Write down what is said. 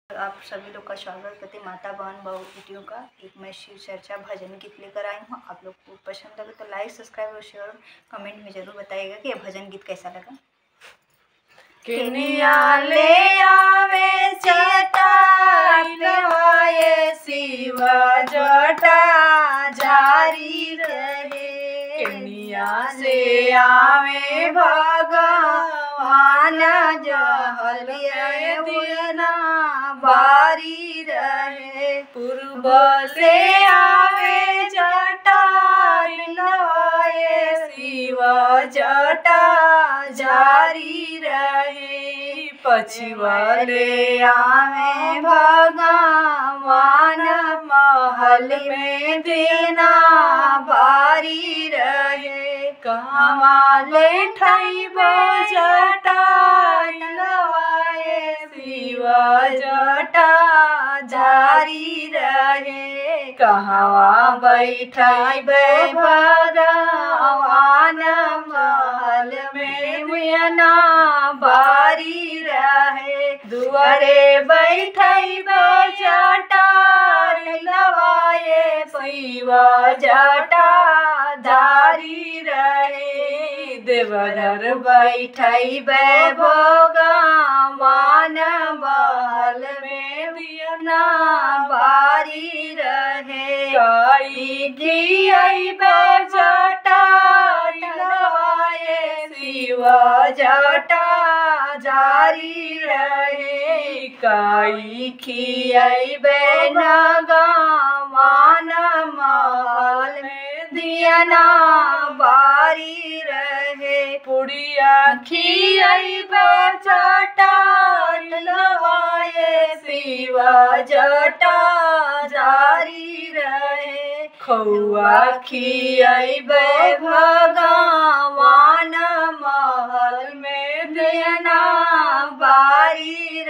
आप सभी लोग का स्वागत करते माता बहन बहु वीडियो का। एक मैं शिव चर्चा भजन गीत लेकर आई हूँ। आप लोग को पसंद लगे तो लाइक सब्सक्राइब और शेयर कमेंट में जरूर बताइएगा कि ये भजन गीत कैसा लगा। किनिया ले आवे जटा लवाए शिव जटा जारी रहे। किनिया से आवे भगवान जहलिए दिना बारी रहे। पूर्व से आवे जटा लवाए शिव जटा जारी रहे। पछिवाले आवे भगवान महल में देना बारी रहे। कमाले ठैब जटा लवाए शिव जटा जारी रहे। कहवा बैठैब भगवान महल में मियना बारी रहे। दुआरे बैठैब जटा लवाए शिव जटा धारी रहे। देवधर बैठैब भगवान महल में दियना बारी रहे। काई खियैब जटा लवाए शिव जटा जारी रहे। काई खियैब भगवान महल में दियना बारी रहे। पुड़िया खियैब जटा लवाए शिव जटा जारी रहे। खौआ खियैब भगवान महल में देना बारी